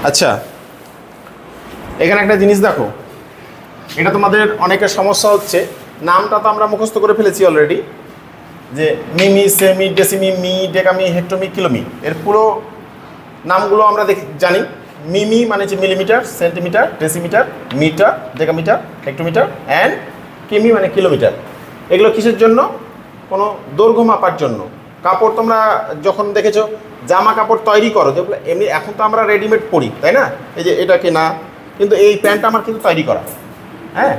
আচ্ছা, এখানে একটা জিনিস দেখো, এটা তোমাদের অনেকের সমস্যা হচ্ছে, নামটা তো আমরা মুখস্থ করে ফেলেছি অলরেডি, যে মিমি, সেমি, ডেসিমি, মি, ডেকামি, হেক্টোমি, কিলোমি। এর পুরো নামগুলো আমরা জানি। মিমি মানে হচ্ছে millimetre, centimetre, decimetre, metre, decametre, hectometre, and কিমি মানে কিলোমিটার। এগুলো কিসের জন্য? কোনো দৈর্ঘ্য মাপার জন্য। কাপড় তোমরা যখন দেখেছো জামা কাপড় তৈরি করো, যেগুলো এমনি এখন তো আমরা রেডিমেড পরি, তাই না? এই যে এটা কেনা, কিন্তু এই প্যান্টটা আমার কিন্তু তৈরি করা, হ্যাঁ,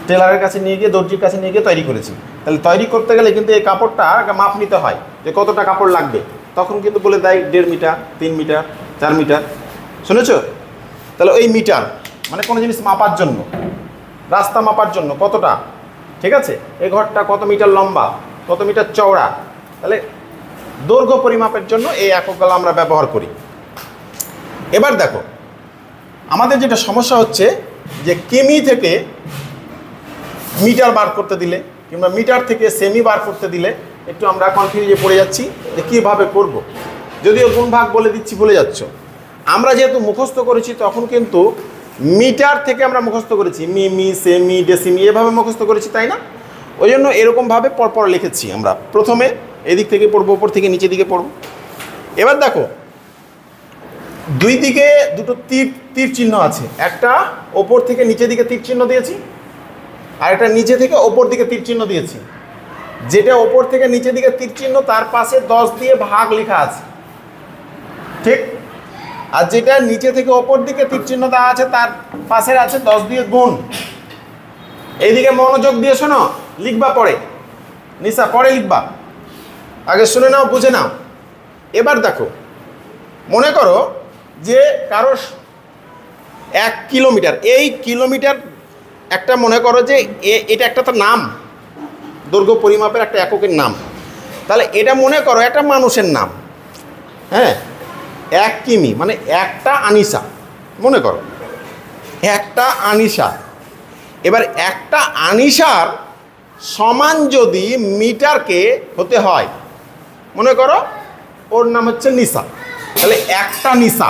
টেলারের কাছে নিয়ে গিয়ে, দর্জির কাছে নিয়ে গিয়ে তৈরি করেছি। তাহলে তৈরি করতে গেলে কিন্তু এই কাপড়টা মাপ নিতে হয় যে কতটা কাপড় লাগবে। তখন কিন্তু বলে দেয় 1.5 মিটার, 3 মিটার, 4 মিটার। শুনেছ? তাহলে ওই মিটার মানে কোনো জিনিস মাপার জন্য, রাস্তা মাপার জন্য কতটা, ঠিক আছে, এই ঘরটা কত মিটার লম্বা, কত মিটার চওড়া, তাহলে দৈর্ঘ্য পরিমাপের জন্য এই এককগুলো আমরা ব্যবহার করি। এবার দেখো, আমাদের যেটা সমস্যা হচ্ছে যে কিমি থেকে মিটার বার করতে দিলে কিংবা মিটার থেকে সেমি বার করতে দিলে একটু আমরা কনফিউজে পড়ে যাচ্ছি যে কীভাবে করব। যদিও গুণ ভাগ বলে দিচ্ছি, ভুলে যাচ্ছ। আমরা যেহেতু মুখস্থ করেছি তখন কিন্তু মিটার থেকে আমরা মুখস্থ করেছি, মিমি, সেমি, ডেসিমি, এভাবে মুখস্থ করেছি, তাই না? ওই জন্য এরকমভাবে পরপর লিখেছি। আমরা প্রথমে এদিক থেকে পড়বো, ওপর থেকে নিচের দিকে পড়ব। এবার দেখো, দুই দিকে দুটো তীর চিহ্ন আছে। একটা ওপর থেকে নিচের দিকে তীর চিহ্ন দিয়েছি, আর একটা নিচে থেকে ওপর দিকে তীর চিহ্ন দিয়েছি। যেটা ওপর থেকে নিচের দিকে তীর চিহ্ন তার পাশে 10 দিয়ে ভাগ লেখা আছে, ঠিক? আর যেটা নিচে থেকে ওপর দিকে তীর চিহ্ন দেওয়া আছে তার পাশে আছে 10 দিয়ে গুণ। এইদিকে মনোযোগ দিয়ে শোনো, লিখবা পরে, নিশা পরে লিখবা, আগে শুনে নাও, বুঝে নাও। এবার দেখো, মনে করো যে কারো 1 কিলোমিটার, এই কিলোমিটার একটা, মনে করো যে এটা একটা তো নাম, দৈর্ঘ্য পরিমাপের একটা এককের নাম। তাহলে এটা মনে করো একটা মানুষের নাম, হ্যাঁ, 1 কিমি মানে একটা আনিসা, মনে করো একটা আনিসা। এবার একটা আনিসার সমান যদি মিটারকে হতে হয়, মনে করো ওর নাম হচ্ছে নিসা, তাহলে একটা নিসা,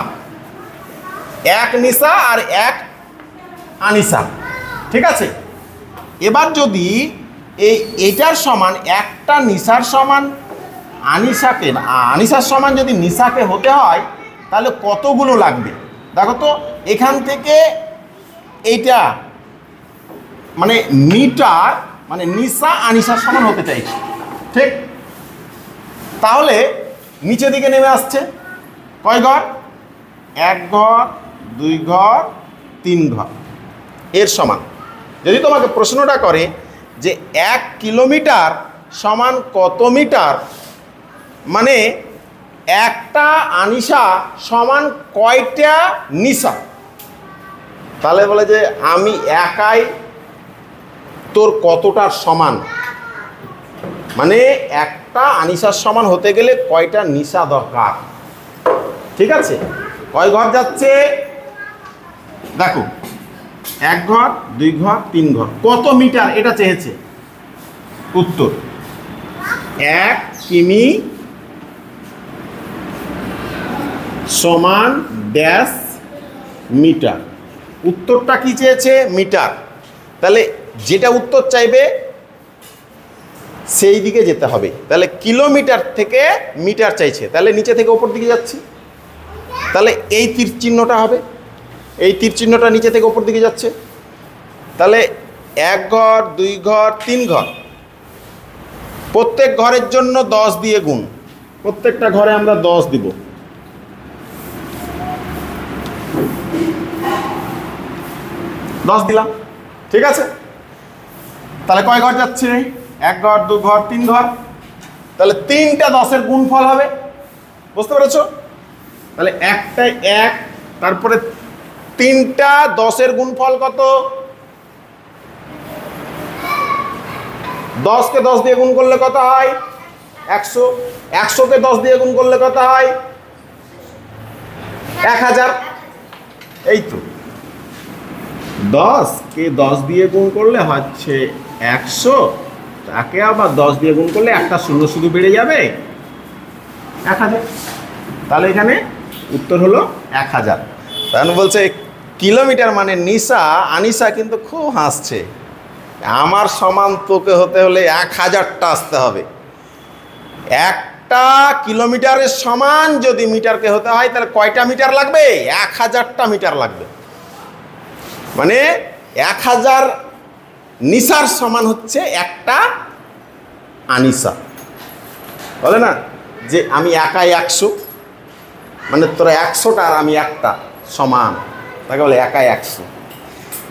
1 নিসা আর 1 আনিসা, ঠিক আছে? এবার যদি এইটার সমান একটা নিসার সমান আনিসাকে, আনিসার সমান যদি নিসাকে হতে হয় তাহলে কতগুলো লাগবে দেখো তো। এখান থেকে এইটা মানে মিটার মানে নিসা আনিসার সমান হতে চাইছে, ঠিক? তাহলে নিচে দিকে নেমে আসছে কয় ঘর? 1 ঘর, 2 ঘর, 3 ঘর এর সমান। যদি তোমাকে প্রশ্নটা করে যে 1 কিলোমিটার সমান কত মিটার, মানে একটা আনিসা সমান কয়টা নিসা, তাহলে বলে যে আমি একাই তোর কতটার সমান, মানে একটা আনিসার সমান হতে গেলে কয়টা নিসা দরকার, ঠিক আছে? কয় ঘর যাচ্ছে দেখো, 1 ঘর, 2 ঘর, 3 ঘর, কত মিটার এটা চেয়েছে। উত্তর 1 কিমি সমান ড্যাশ মিটার। উত্তরটা কি চেয়েছে? মিটার। তাহলে যেটা উত্তর চাইবে সেই দিকে যেতে হবে। তাহলে কিলোমিটার থেকে মিটার চাইছে, তাহলে নিচে থেকে ওপর দিকে যাচ্ছি, তাহলে এই তীর চিহ্নটা হবে, এই তীর চিহ্নটা নিচে থেকে ওপর দিকে যাচ্ছে। তাহলে 1 ঘর, 2 ঘর, 3 ঘর, প্রত্যেক ঘরের জন্য 10 দিয়ে গুণ, প্রত্যেকটা ঘরে আমরা 10 দিব। দিলাম, ঠিক আছে? তাহলে কয় ঘর যাচ্ছে? 1 ঘর, 2 ঘর, 3 ঘর, তাহলে 3টা 10-এর গুণফল হবে, বুঝতে পেরেছো? তাহলে একটা 1, তারপরে 3টা 10-এর গুণফল কত? 10কে 10 দিয়ে গুণ করলে কত হয়? 100। 100কে 10 দিয়ে গুণ করলে কত হয়? 1000। এই তো 10কে 10 দিয়ে গুণ করলে হচ্ছে 100, তাকে আবার 10 দিয়ে গুণ করলে একটা শূন্য শুধু বেড়ে যাবে, 1000। তাহলে এখানে উত্তর হলো 1000। তখন বলছে কিলোমিটার মানে নিশা, আনিশা কিন্তু খুব হাসছে, আমার সমান তোকে হতে হলে 1000টা আসতে হবে। একটা কিলোমিটারের সমান যদি মিটারকে হতে হয় তাহলে কয়টা মিটার লাগবে? 1000টা মিটার লাগবে। মানে 1000 নিশার সমান হচ্ছে একটা আনিশা। বলে না যে আমি একাই 100, মানে তোরা 100টা আর আমি একটা সমান, তাকে বলে একাই 100।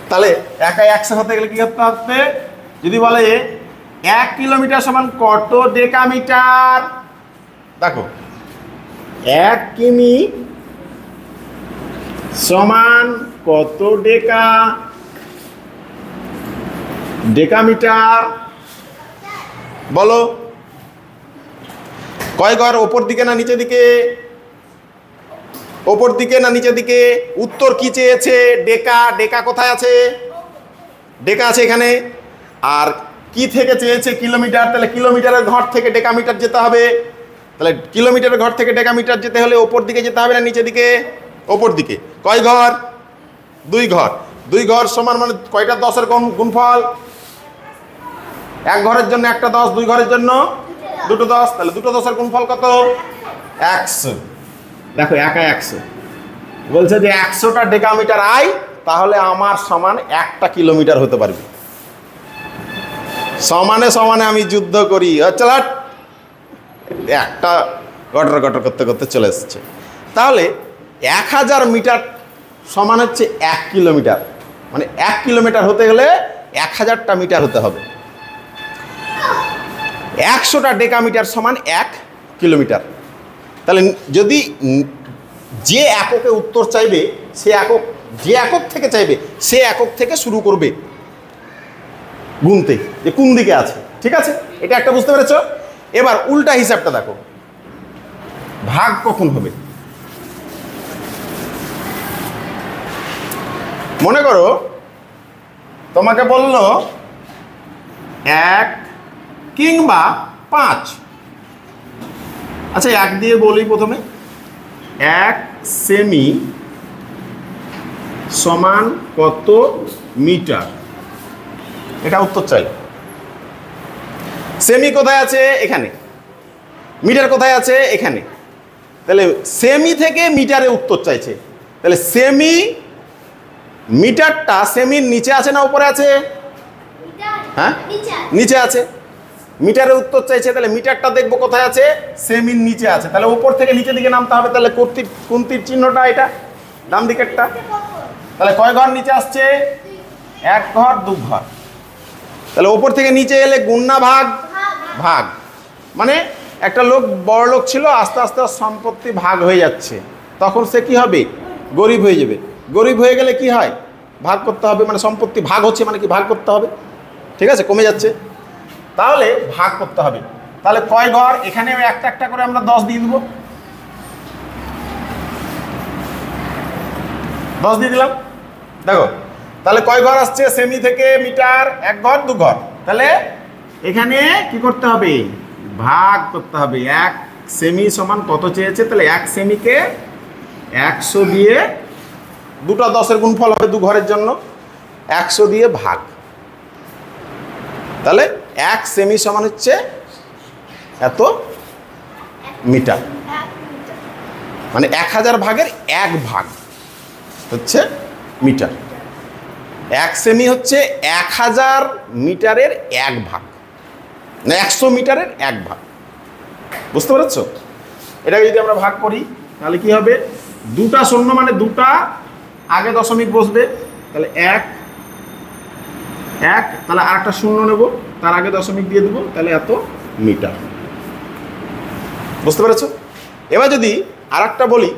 তাহলে একাই 100 হতে গেলে কি করতে হবে? যদি বলে 1 কিলোমিটার সমান কত ডেকামিটার, দেখো 1 কিমি সমান কত ডেকামিটার, বলো কয় ঘর? ওপর দিকে না নিচের দিকে? ওপর দিকে না নিচের দিকে? উত্তর কি চেয়েছে? ডেকা। ডেকা কোথায় আছে? ডেকা আছে এখানে। আর কি থেকে চেয়েছে? কিলোমিটার। তাহলে কিলোমিটারের ঘর থেকে ডেকামিটার যেতে হবে। তাহলে কিলোমিটারের ঘর থেকে ডেকামিটার যেতে হলে ওপর দিকে যেতে হবে না নিচের দিকে? ওপর দিকে। কয় ঘর? 2 ঘর। 2 ঘর সমান মানে কয়টা 10-এর গুণফল? 1 ঘরের জন্য একটা 10, 2 ঘরের জন্য দুটো 10। তাহলে দুটো 10-এর গুণফল কত? 100। দেখো একাই 100 বলছে যে 100টা ডেকামিটার আই, তাহলে আমার সমান 1টা কিলোমিটার হতে পারবে। সমানে সমানে আমি যুদ্ধ করি, চল একটা গটর গটর করতে করতে চলে এসছে। তাহলে 1000 মিটার সমান হচ্ছে 1 কিলোমিটার, মানে 1 কিলোমিটার হতে গেলে 1000টা মিটার হতে হবে। 100টা ডেকামিটার সমান 1 কিলোমিটার। তাহলে যদি যে এককে উত্তর চাইবে সে একক, যে একক থেকে চাইবে সে একক থেকে শুরু করবে গুনতে, যে কোন দিকে আছে। ঠিক আছে, এটা একটা বুঝতে পেরেছ। এবার উল্টা হিসাবটা দেখো, ভাগ কখন হবে? মনে করো তোমাকে বলল 1 কিংবা 5। আচ্ছা 1 দিয়ে বলি প্রথমে। 1 সেমি সমান কত মিটার, এটা উত্তর চাই। সেমি কোথায় আছে? এখানে। মিটার কোথায় আছে? এখানে। তাহলে সেমি থেকে মিটারে উত্তর চাইছে। তাহলে সেমি, মিটারটা সেমির নিচে আছে না উপরে আছে? হ্যাঁ, নিচে আছে। মিটারে উত্তর চাইছে, তাহলে মিটারটা দেখবো কোথায় আছে? সেমির নিচে আছে। তাহলে উপর থেকে নিচের দিকে নামতে হবে। তাহলে কোন তীর চিহ্নটা? এটা ডান দিকেরটা। তাহলে কয় ঘর নিচে আসছে? 1 ঘর 2 ঘর। তাহলে উপর থেকে নিচে এলে গুণ না ভাগ? ভাগ। মানে একটা লোক বড় লোক ছিল, আস্তে আস্তে সম্পত্তি ভাগ হয়ে যাচ্ছে, তখন সে কি হবে? গরিব হয়ে যাবে। গরিব হয়ে গেলে কি হয়? ভাগ করতে হবে, মানে সম্পত্তি ভাগ হচ্ছে মানে কি? ভাগ করতে হবে। ঠিক আছে, কমে যাচ্ছে, তাহলে ভাগ করতে হবে। তাহলে কয় ঘর? এখানে একটা একটা করে আমরা 10 দিয়ে দেবো। 10 দিয়ে দিলাম। দেখো তাহলে কয় ঘর আসছে? সেমি থেকে মিটার 1 ঘর 2 ঘর। তাহলে এখানে কি করতে হবে? ভাগ করতে হবে। 1 সেমি সমান কত চেয়েছে? তাহলে 1 সেমিকে 100 দিয়ে, দুটো 10-এর গুণফল হবে 2 ঘরের জন্য, 100 দিয়ে ভাগ। তাহলে 1 সেমি সমান হচ্ছে এত মিটার, মানে 1000 ভাগের 1 ভাগ হচ্ছে মিটার। 1 সেমি হচ্ছে 1000 মিটারের 1 ভাগ, না 100 মিটারের 1 ভাগ। বুঝতে পেরেছ? এটাকে যদি আমরা ভাগ করি তাহলে কি হবে? 2টা শূন্য মানে 2টা আগে দশমিক বসবে। তাহলে 1 1, তাহলে আরেকটা শূন্য নেব, তার আগে দশমিক দিয়ে দেবো, তাহলে এত মিটার। বুঝতে পেরেছ? এবার যদি আরেকটা বলি,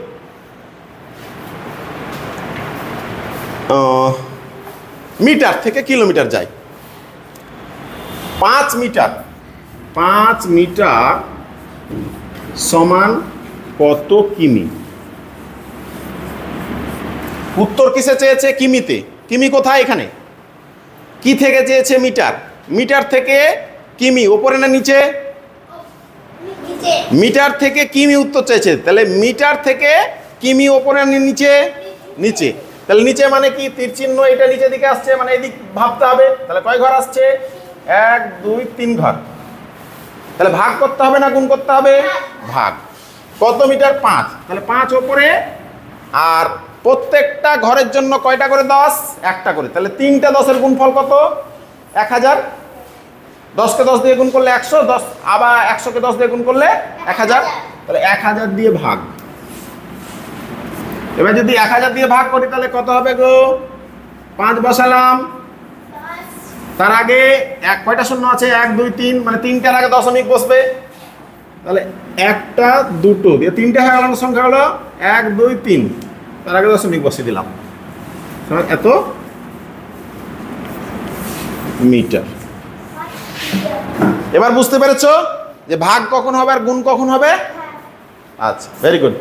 মিটার থেকে কিলোমিটার যায়। 5 মিটার, 5 মিটার সমান কত কিমি? উত্তর কিসে চেয়েছে? কিমিতে। কিমি কোথায়? এখানে। কি থেকে চেয়েছে? মিটার। মিটার থেকে কিমি, ওপরে না নিচে? মিটার থেকে কিমি উত্তর চাইছে। তাহলে মিটার থেকে কিমি ওপরে না নিচে? নিচে। তাহলে নিচে মানে কি, তীর চিহ্ন এটা নিচের দিকে আসছে, মানে এদিক ভাবতে হবে। তাহলে কয় ঘর আসছে? 1 2 3 ঘর। তাহলে ভাগ করতে হবে না গুণ করতে হবে? ভাগ। কত মিটার? 5। তাহলে 5 ওপরে, আর প্রত্যেকটা ঘরের জন্য কয়টা করে 10? একটা করে। তাহলে 3টা 10-এর গুণফল কত? 1000। 10কে 10 দিয়ে গুণ করলে 100, 10 আবার 100কে 10 দিয়ে গুণ করলে 1000। তাহলে 1000 দিয়ে ভাগ। এবার যদি 1000 দিয়ে ভাগ করি তাহলে কত হবে গো? 5 বসালাম, তার আগে কয়টা শূন্য আছে? 1 2 3, মানে 3টার আগে দশমিক বসবে। তাহলে 1টা 2টো দিয়ে 3টে হয়ে গেল, সংখ্যা হলো 1 2 3, তার আগে দশমিক বসিয়ে দিলাম, এত মিটার। এবার বুঝতে পেরেছো যে ভাগ কখন হবে আর গুণ কখন হবে? আচ্ছা, ভেরি গুড।